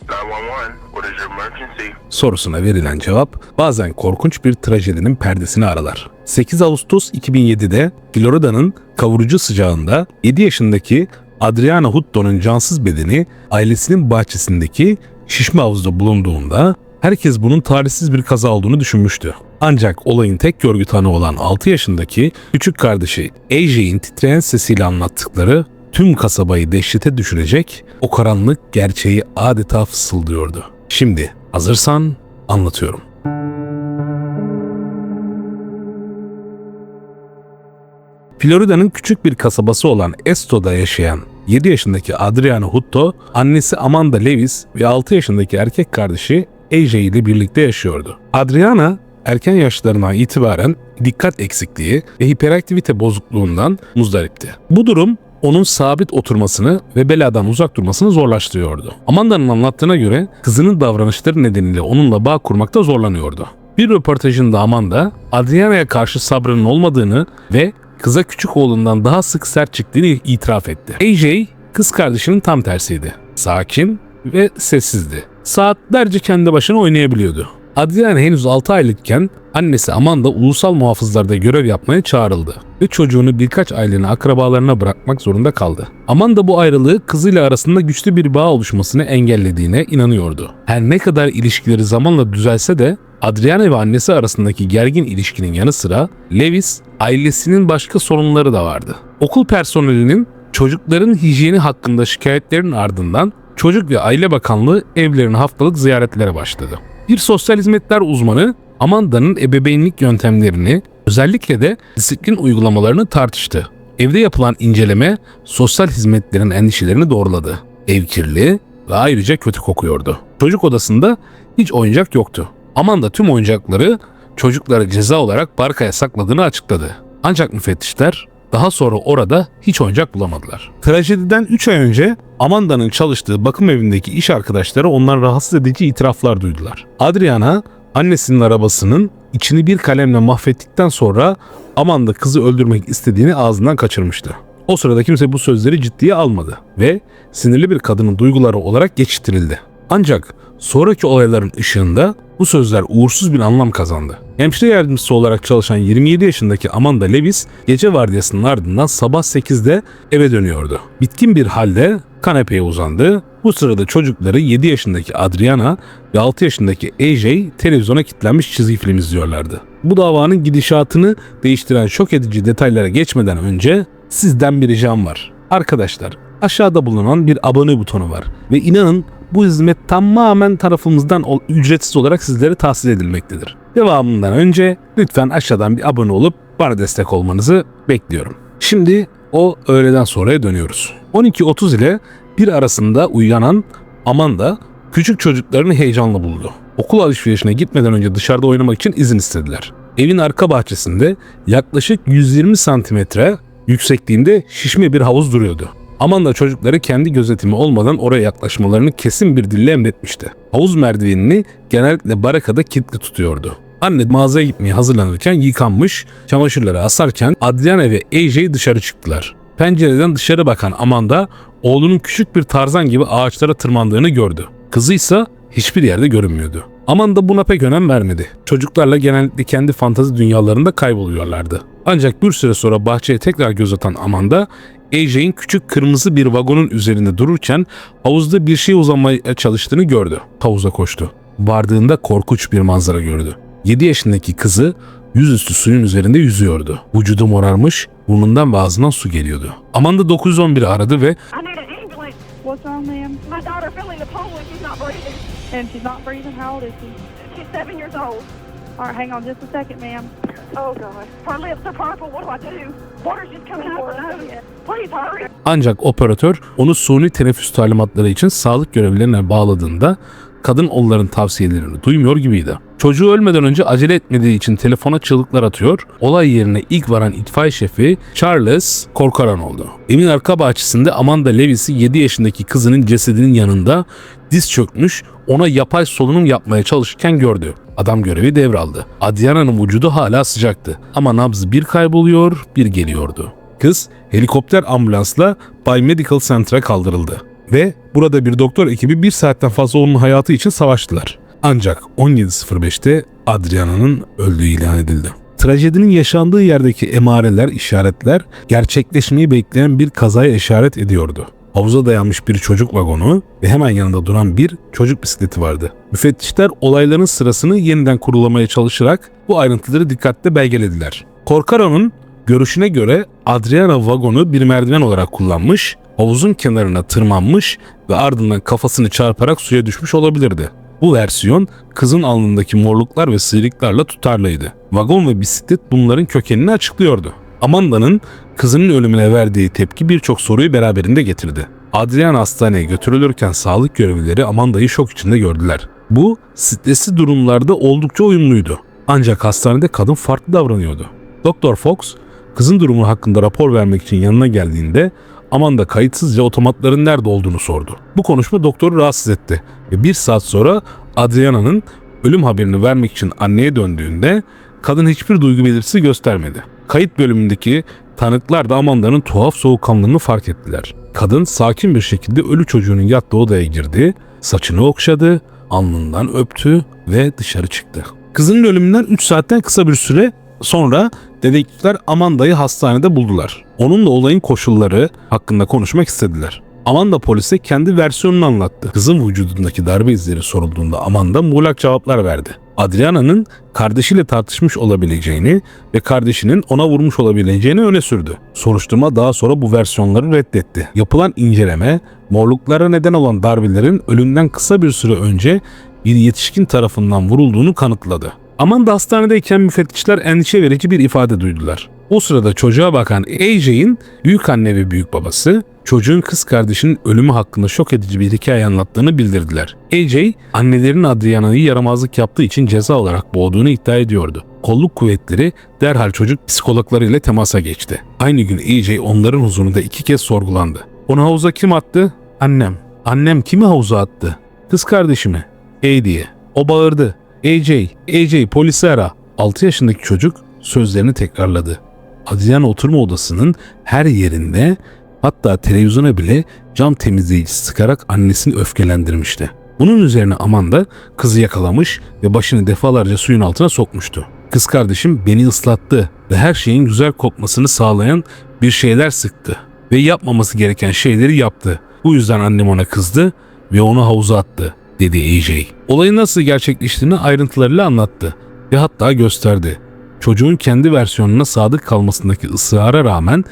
911, what is your emergency? Sorusuna verilen cevap bazen korkunç bir trajedinin perdesini aralar. 8 Ağustos 2007'de Florida'nın kavurucu sıcağında 7 yaşındaki Adriana Hutto'nun cansız bedeni ailesinin bahçesindeki şişme havuzda bulunduğunda herkes bunun talihsiz bir kaza olduğunu düşünmüştü. Ancak olayın tek görgü tanığı olan 6 yaşındaki küçük kardeşi AJ'in titreyen sesiyle anlattıkları tüm kasabayı dehşete düşürecek o karanlık gerçeği adeta fısıldıyordu. Şimdi hazırsan anlatıyorum. Florida'nın küçük bir kasabası olan Esto'da yaşayan 7 yaşındaki Adriana Hutto, annesi Amanda Lewis ve 6 yaşındaki erkek kardeşi AJ ile birlikte yaşıyordu. Adriana erken yaşlarından itibaren dikkat eksikliği ve hiperaktivite bozukluğundan muzdaripti. Bu durum onun sabit oturmasını ve beladan uzak durmasını zorlaştırıyordu. Amanda'nın anlattığına göre kızının davranışları nedeniyle onunla bağ kurmakta zorlanıyordu. Bir röportajında Amanda, Adriana'ya karşı sabrının olmadığını ve kıza küçük oğlundan daha sık sert çıktığını itiraf etti. AJ, kız kardeşinin tam tersiydi. Sakin ve sessizdi. Saatlerce kendi başına oynayabiliyordu. Adriana henüz 6 aylıkken annesi Amanda ulusal muhafızlarda görev yapmaya çağrıldı ve çocuğunu birkaç aylığına akrabalarına bırakmak zorunda kaldı. Amanda bu ayrılığı kızıyla arasında güçlü bir bağ oluşmasını engellediğine inanıyordu. Her ne kadar ilişkileri zamanla düzelse de Adriana ve annesi arasındaki gergin ilişkinin yanı sıra Lewis ailesinin başka sorunları da vardı. Okul personelinin çocukların hijyeni hakkında şikayetlerin ardından Çocuk ve Aile Bakanlığı evlerine haftalık ziyaretlere başladı. Bir sosyal hizmetler uzmanı Amanda'nın ebeveynlik yöntemlerini, özellikle de disiplin uygulamalarını tartıştı. Evde yapılan inceleme sosyal hizmetlerin endişelerini doğruladı. Ev kirli ve ayrıca kötü kokuyordu. Çocuk odasında hiç oyuncak yoktu. Amanda tüm oyuncakları çocuklara ceza olarak bankaya sakladığını açıkladı. Ancak müfettişler daha sonra orada hiç oyuncak bulamadılar. Trajediden 3 ay önce Amanda'nın çalıştığı bakım evindeki iş arkadaşları ondan rahatsız edici itiraflar duydular. Adriana, annesinin arabasının içini bir kalemle mahvettikten sonra Amanda kızı öldürmek istediğini ağzından kaçırmıştı. O sırada kimse bu sözleri ciddiye almadı ve sinirli bir kadının duyguları olarak geçiştirildi. Ancak sonraki olayların ışığında bu sözler uğursuz bir anlam kazandı. Hemşire yardımcısı olarak çalışan 27 yaşındaki Amanda Lewis gece vardiyasının ardından sabah 8'de eve dönüyordu. Bitkin bir halde kanepeye uzandı. Bu sırada çocukları 7 yaşındaki Adriana ve 6 yaşındaki AJ televizyona kilitlenmiş çizgi film izliyorlardı. Bu davanın gidişatını değiştiren şok edici detaylara geçmeden önce sizden bir ricam var. Arkadaşlar, aşağıda bulunan bir abone butonu var ve inanın bu hizmet tamamen tarafımızdan ücretsiz olarak sizlere tahsis edilmektedir. Devamından önce lütfen aşağıdan bir abone olup bana destek olmanızı bekliyorum. Şimdi o öğleden sonraya dönüyoruz. 12:30 ile 1 arasında uyanan Amanda küçük çocuklarını heyecanla buldu. Okul alışverişine gitmeden önce dışarıda oynamak için izin istediler. Evin arka bahçesinde yaklaşık 120 santimetre yüksekliğinde şişme bir havuz duruyordu. Amanda çocukları kendi gözetimi olmadan oraya yaklaşmalarını kesin bir dille emretmişti. Havuz merdivenini genellikle barakada kilitli tutuyordu. Anne mağazaya gitmeye hazırlanırken yıkanmış, çamaşırları asarken Adriana ve AJ dışarı çıktılar. Pencereden dışarı bakan Amanda, oğlunun küçük bir tarzan gibi ağaçlara tırmandığını gördü. Kızı ise hiçbir yerde görünmüyordu. Amanda buna pek önem vermedi. Çocuklarla genellikle kendi fantazi dünyalarında kayboluyorlardı. Ancak bir süre sonra bahçeye tekrar göz atan Amanda, AJ'in küçük kırmızı bir vagonun üzerinde dururken havuzda bir şey uzanmaya çalıştığını gördü. Havuza koştu. Vardığında korkunç bir manzara gördü. 7 yaşındaki kızı yüzüstü suyun üzerinde yüzüyordu. Vücudu morarmış, burnundan ve ağzından su geliyordu. Amanda 911'i aradı ve What's wrong, ma'am? My daughter fell in the pool and she's not breathing. And she's not breathing? How old is she? She's 7 years old. All right, hang on just a second, ma'am. Oh, God. Her lips are purple. What do? Water's just coming out of her nose. Please hurry. Ancak operatör onu suni teneffüs talimatları için sağlık görevlilerine bağladığında kadın onların tavsiyelerini duymuyor gibiydi. Çocuğu ölmeden önce acele etmediği için telefona çığlıklar atıyor. Olay yerine ilk varan itfaiye şefi Charles Corcoran oldu. Evin arka bahçesinde Amanda Lewis'i 7 yaşındaki kızının cesedinin yanında diz çökmüş, ona yapay solunum yapmaya çalışırken gördü. Adam görevi devraldı. Adriana'nın vücudu hala sıcaktı ama nabzı bir kayboluyor, bir geliyordu. Kız helikopter ambulansla Bay Medical Center'a kaldırıldı. ve burada bir doktor ekibi 1 saatten fazla onun hayatı için savaştılar. Ancak 17.05'te Adriana'nın öldüğü ilan edildi. Trajedinin yaşandığı yerdeki emareler, işaretler gerçekleşmeyi bekleyen bir kazaya işaret ediyordu. Havuza dayanmış bir çocuk vagonu ve hemen yanında duran bir çocuk bisikleti vardı. Müfettişler olayların sırasını yeniden kurulamaya çalışarak bu ayrıntıları dikkatle belgelediler. Corcaro'nun görüşüne göre Adriana vagonu bir merdiven olarak kullanmış, havuzun kenarına tırmanmış ve ardından kafasını çarparak suya düşmüş olabilirdi. Bu versiyon kızın alnındaki morluklar ve sıyrıklarla tutarlıydı. Vagon ve bisiklet bunların kökenini açıklıyordu. Amanda'nın kızının ölümüne verdiği tepki birçok soruyu beraberinde getirdi. Adriana hastaneye götürülürken sağlık görevlileri Amanda'yı şok içinde gördüler. Bu stresli durumlarda oldukça uyumluydu. Ancak hastanede kadın farklı davranıyordu. Dr. Fox, kızın durumu hakkında rapor vermek için yanına geldiğinde Amanda kayıtsızca otomatların nerede olduğunu sordu. Bu konuşma doktoru rahatsız etti ve 1 saat sonra Adriana'nın ölüm haberini vermek için anneye döndüğünde kadın hiçbir duygu belirtisi göstermedi. Kayıt bölümündeki tanıklar da Amanda'nın tuhaf soğukkanlılığını fark ettiler. Kadın sakin bir şekilde ölü çocuğunun yattığı odaya girdi, saçını okşadı, alnından öptü ve dışarı çıktı. Kızının ölümünden 3 saatten kısa bir süre sonra dedektifler Amanda'yı hastanede buldular. Onunla olayın koşulları hakkında konuşmak istediler. Amanda polise kendi versiyonunu anlattı. Kızın vücudundaki darbe izleri sorulduğunda Amanda muğlak cevaplar verdi. Adriana'nın kardeşiyle tartışmış olabileceğini ve kardeşinin ona vurmuş olabileceğini öne sürdü. Soruşturma daha sonra bu versiyonları reddetti. Yapılan inceleme, morluklara neden olan darbelerin ölümden kısa bir süre önce bir yetişkin tarafından vurulduğunu kanıtladı. Amanda hastanedeyken müfettişler endişe verici bir ifade duydular. O sırada çocuğa bakan AJ'in büyük anne ve büyük babası çocuğun kız kardeşinin ölümü hakkında şok edici bir hikaye anlattığını bildirdiler. AJ, annelerin Adriana'yı yaramazlık yaptığı için ceza olarak boğduğunu iddia ediyordu. Kolluk kuvvetleri derhal çocuk psikologlarıyla temasa geçti. Aynı gün AJ onların huzurunda 2 kez sorgulandı. Onu havuza kim attı? Annem. Annem kimi havuza attı? Kız kardeşimi. diye. O bağırdı. AJ polisi ara. 6 yaşındaki çocuk sözlerini tekrarladı. Adriana oturma odasının her yerinde, hatta televizyona bile cam temizleyicisi sıkarak annesini öfkelendirmişti. Bunun üzerine Amanda kızı yakalamış ve başını defalarca suyun altına sokmuştu. Kız kardeşim beni ıslattı ve her şeyin güzel kokmasını sağlayan bir şeyler sıktı ve yapmaması gereken şeyleri yaptı. Bu yüzden annem ona kızdı ve onu havuza attı, dedi AJ. Olayın nasıl gerçekleştiğini ayrıntılarıyla anlattı ve hatta gösterdi. Çocuğun kendi versiyonuna sadık kalmasındaki ısrara rağmen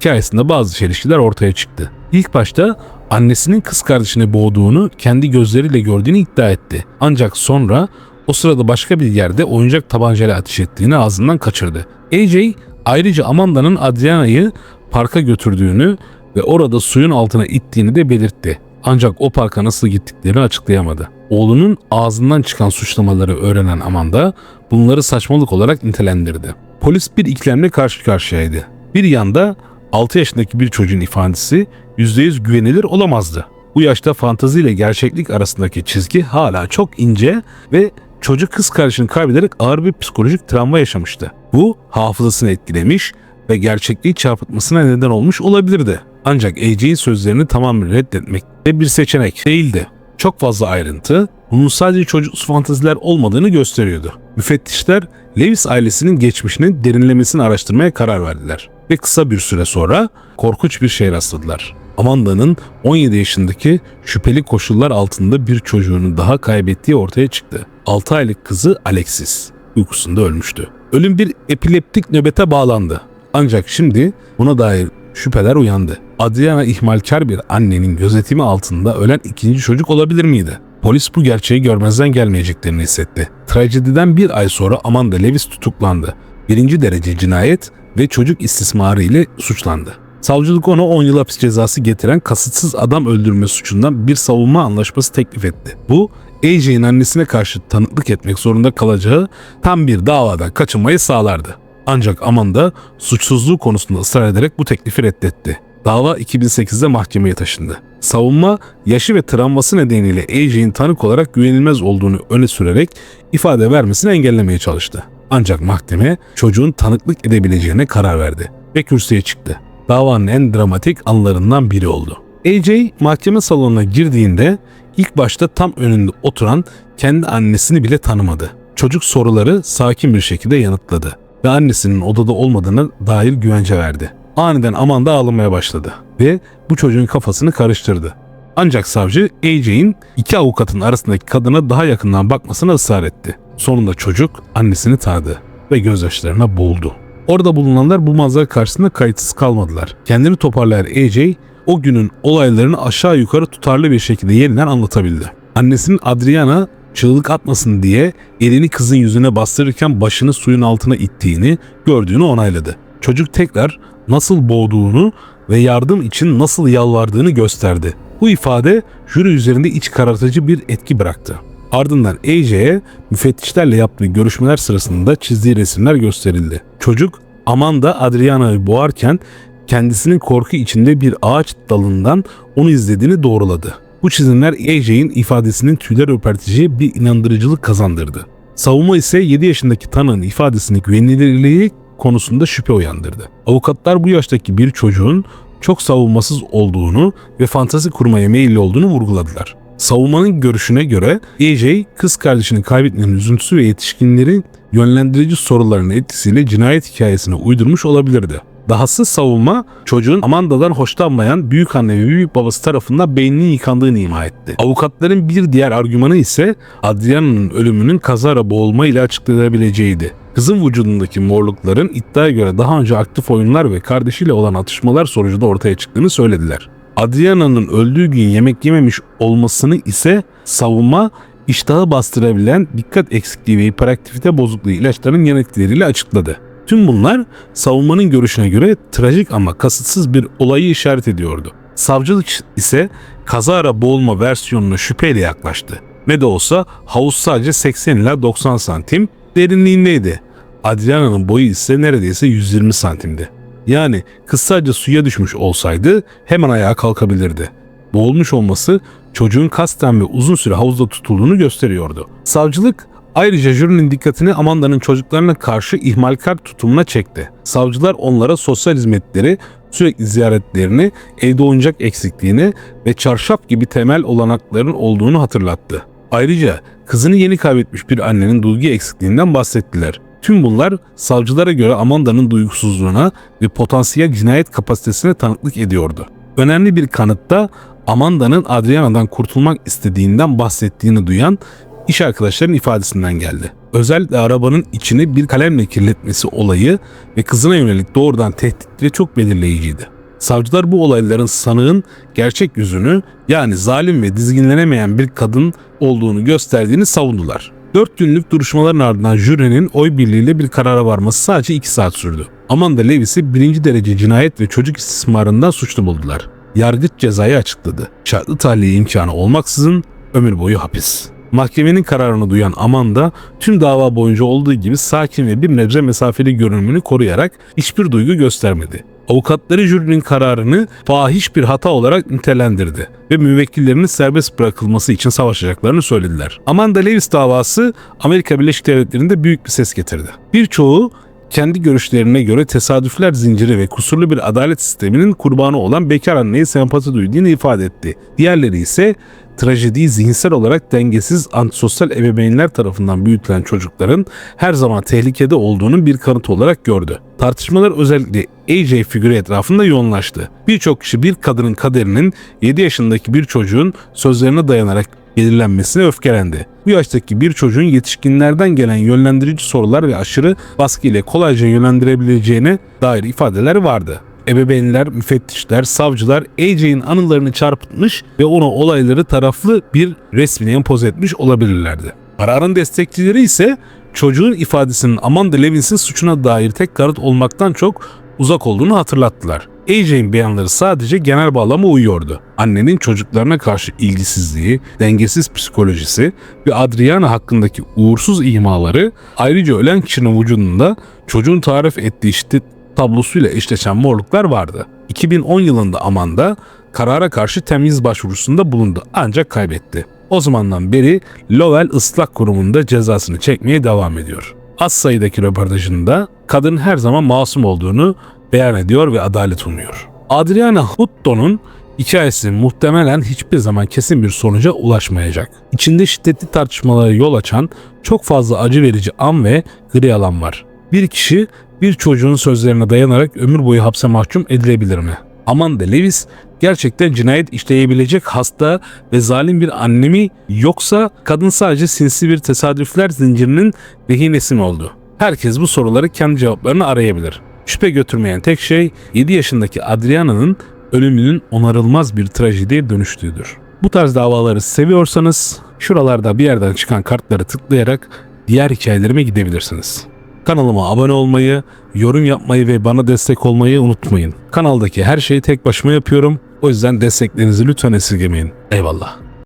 hikayesinde bazı çelişkiler ortaya çıktı. İlk başta annesinin kız kardeşini boğduğunu kendi gözleriyle gördüğünü iddia etti. Ancak sonra o sırada başka bir yerde oyuncak tabancayla ateş ettiğini ağzından kaçırdı. AJ ayrıca Amanda'nın Adriana'yı parka götürdüğünü ve orada suyun altına ittiğini de belirtti. Ancak o parka nasıl gittiklerini açıklayamadı. Oğlunun ağzından çıkan suçlamaları öğrenen Amanda bunları saçmalık olarak nitelendirdi. Polis bir ikilemle karşı karşıyaydı. Bir yanda 6 yaşındaki bir çocuğun ifadesi %100 güvenilir olamazdı. Bu yaşta fantazi ile gerçeklik arasındaki çizgi hala çok ince ve çocuk kız kardeşini kaybederek ağır bir psikolojik travma yaşamıştı. Bu hafızasını etkilemiş ve gerçekliği çarpıtmasına neden olmuş olabilirdi. Ancak AJ'in sözlerini tamamen reddetmek de bir seçenek değildi. Çok fazla ayrıntı bunun sadece çocuksu fantaziler olmadığını gösteriyordu. Müfettişler Lewis ailesinin geçmişini derinlemesine araştırmaya karar verdiler ve kısa bir süre sonra korkunç bir şeye rastladılar. Amanda'nın 17 yaşındaki şüpheli koşullar altında bir çocuğunu daha kaybettiği ortaya çıktı. 6 aylık kızı Alexis uykusunda ölmüştü. Ölüm bir epileptik nöbete bağlandı. Ancak şimdi buna dair şüpheler uyandı. Adriana ihmalkar bir annenin gözetimi altında ölen ikinci çocuk olabilir miydi? Polis bu gerçeği görmezden gelmeyeceklerini hissetti. Trajediden 1 ay sonra Amanda Lewis tutuklandı. 1. derece cinayet ve çocuk istismarı ile suçlandı. Savcılık ona 10 yıl hapis cezası getiren kasıtsız adam öldürme suçundan bir savunma anlaşması teklif etti. Bu, AJ'in annesine karşı tanıklık etmek zorunda kalacağı tam bir davadan kaçınmayı sağlardı. Ancak Amanda suçsuzluğu konusunda ısrar ederek bu teklifi reddetti. Dava 2008'de mahkemeye taşındı. Savunma, yaşı ve travması nedeniyle AJ'in tanık olarak güvenilmez olduğunu öne sürerek ifade vermesini engellemeye çalıştı. Ancak mahkeme çocuğun tanıklık edebileceğine karar verdi ve kürsüye çıktı. Davanın en dramatik anlarından biri oldu. AJ mahkeme salonuna girdiğinde ilk başta tam önünde oturan kendi annesini bile tanımadı. Çocuk soruları sakin bir şekilde yanıtladı ve annesinin odada olmadığına dair güvence verdi. Aniden Amanda ağlamaya başladı ve bu çocuğun kafasını karıştırdı. Ancak savcı AJ'in iki avukatın arasındaki kadına daha yakından bakmasına ısrar etti. Sonunda çocuk annesini tanıdı ve gözyaşlarına boğuldu. Orada bulunanlar bu manzara karşısında kayıtsız kalmadılar. Kendini toparlayan AJ o günün olaylarını aşağı yukarı tutarlı bir şekilde yeniden anlatabildi. Annesinin Adriana çığlık atmasın diye elini kızın yüzüne bastırırken başını suyun altına ittiğini gördüğünü onayladı. Çocuk tekrar nasıl boğduğunu ve yardım için nasıl yalvardığını gösterdi. Bu ifade jüri üzerinde iç karartıcı bir etki bıraktı. Ardından AJ'ye müfettişlerle yaptığı görüşmeler sırasında çizdiği resimler gösterildi. Çocuk Amanda Adriana'yı boğarken kendisinin korku içinde bir ağaç dalından onu izlediğini doğruladı. Bu çizimler AJ'in ifadesinin tüyler ürpertici bir inandırıcılık kazandırdı. Savunma ise 7 yaşındaki tanığın ifadesinin güvenilirliği konusunda şüphe uyandırdı. Avukatlar bu yaştaki bir çocuğun çok savunmasız olduğunu ve fantezi kurmaya meyilli olduğunu vurguladılar. Savunmanın görüşüne göre AJ, kız kardeşini kaybetmenin üzüntüsü ve yetişkinlerin yönlendirici sorularının etkisiyle cinayet hikayesine uydurmuş olabilirdi. Dahası savunma, çocuğun Amanda'dan hoşlanmayan büyükanne ve büyükbabası tarafından beyninin yıkandığını ima etti. Avukatların bir diğer argümanı ise Adriana'nın ölümünün kazara boğulma ile açıklanabileceğiydi. Kızın vücudundaki morlukların iddiaya göre daha önce aktif oyunlar ve kardeşiyle olan atışmalar sonucunda ortaya çıktığını söylediler. Adriana'nın öldüğü gün yemek yememiş olmasını ise savunma, iştahı bastırabilen dikkat eksikliği ve hiperaktivite bozukluğu ilaçların yan etkileriyle açıkladı. Tüm bunlar savunmanın görüşüne göre trajik ama kasıtsız bir olayı işaret ediyordu. Savcılık ise kazara boğulma versiyonuna şüpheyle yaklaştı. Ne de olsa havuz sadece 80 ila 90 santim derinliğindeydi. Adriana'nın boyu ise neredeyse 120 santimdi. Yani kız sadece suya düşmüş olsaydı hemen ayağa kalkabilirdi. Boğulmuş olması çocuğun kasten ve uzun süre havuzda tutulduğunu gösteriyordu. Savcılık ayrıca jürinin dikkatini Amanda'nın çocuklarına karşı ihmalkar tutumuna çekti. Savcılar onlara sosyal hizmetleri, sürekli ziyaretlerini, evde oyuncak eksikliğini ve çarşaf gibi temel olanakların olduğunu hatırlattı. Ayrıca kızını yeni kaybetmiş bir annenin duygu eksikliğinden bahsettiler. Tüm bunlar savcılara göre Amanda'nın duygusuzluğuna ve potansiyel cinayet kapasitesine tanıklık ediyordu. Önemli bir kanıtta Amanda'nın Adriana'dan kurtulmak istediğinden bahsettiğini duyan iş arkadaşlarının ifadesinden geldi. Özellikle arabanın içini bir kalemle kirletmesi olayı ve kızına yönelik doğrudan tehditleri çok belirleyiciydi. Savcılar bu olayların sanığın gerçek yüzünü, yani zalim ve dizginlenemeyen bir kadın olduğunu gösterdiğini savundular. 4 günlük duruşmaların ardından jürinin oy birliğiyle bir karara varması sadece 2 saat sürdü. Amanda Lewis'i 1. derece cinayet ve çocuk istismarından suçlu buldular. Yargıç cezayı açıkladı. Şartlı tahliye imkanı olmaksızın ömür boyu hapis. Mahkemenin kararını duyan Amanda tüm dava boyunca olduğu gibi sakin ve bir nebze mesafeli görünümünü koruyarak hiçbir duygu göstermedi. Avukatları jürinin kararını fahiş bir hata olarak nitelendirdi ve müvekkillerinin serbest bırakılması için savaşacaklarını söylediler. Amanda Lewis davası Amerika Birleşik Devletleri'nde büyük bir ses getirdi. Birçoğu kendi görüşlerine göre tesadüfler zinciri ve kusurlu bir adalet sisteminin kurbanı olan bekar anneye sempati duyduğunu ifade etti. Diğerleri ise trajediyi zihinsel olarak dengesiz antisosyal ebeveynler tarafından büyütülen çocukların her zaman tehlikede olduğunun bir kanıtı olarak gördü. Tartışmalar özellikle AJ figürü etrafında yoğunlaştı. Birçok kişi bir kadının kaderinin 7 yaşındaki bir çocuğun sözlerine dayanarak belirlenmesine öfkelendi. Bu yaştaki bir çocuğun yetişkinlerden gelen yönlendirici sorular ve aşırı baskı ile kolayca yönlendirebileceğine dair ifadeler vardı. Ebeveynler, müfettişler, savcılar AJ'in anılarını çarpıtmış ve ona olayları taraflı bir resmine empoze etmiş olabilirlerdi. Kararın destekçileri ise çocuğun ifadesinin Amanda Lewis'in suçuna dair tek kanıt olmaktan çok uzak olduğunu hatırlattılar. AJ'in beyanları sadece genel bağlama uyuyordu. Annenin çocuklarına karşı ilgisizliği, dengesiz psikolojisi ve Adriana hakkındaki uğursuz imaları, ayrıca ölen kişinin vücudunda çocuğun tarif ettiği şiddet tablosuyla eşleşen morluklar vardı. 2010 yılında Amanda karara karşı temyiz başvurusunda bulundu ancak kaybetti. O zamandan beri Lowell Islak Kurumu'nda cezasını çekmeye devam ediyor. Az sayıdaki röportajında kadının her zaman masum olduğunu beyan ediyor ve adalet umuyor. Adriana Hutto'nun Hikayesi muhtemelen hiçbir zaman kesin bir sonuca ulaşmayacak. İçinde şiddetli tartışmalara yol açan çok fazla acı verici an ve gri alan var. Bir kişi bir çocuğun sözlerine dayanarak ömür boyu hapse mahkum edilebilir mi? Amanda Lewis gerçekten cinayet işleyebilecek hasta ve zalim bir anne mi, yoksa kadın sadece sinsi bir tesadüfler zincirinin rehinesi mi oldu? Herkes bu soruları kendi cevaplarını arayabilir. Şüphe götürmeyen tek şey 7 yaşındaki Adriana'nın ölümünün onarılmaz bir trajediye dönüştüğüdür. Bu tarz davaları seviyorsanız şuralarda bir yerden çıkan kartları tıklayarak diğer hikayelerime gidebilirsiniz. Kanalıma abone olmayı, yorum yapmayı ve bana destek olmayı unutmayın. Kanaldaki her şeyi tek başıma yapıyorum. O yüzden desteklerinizi lütfen esirgemeyin. Eyvallah.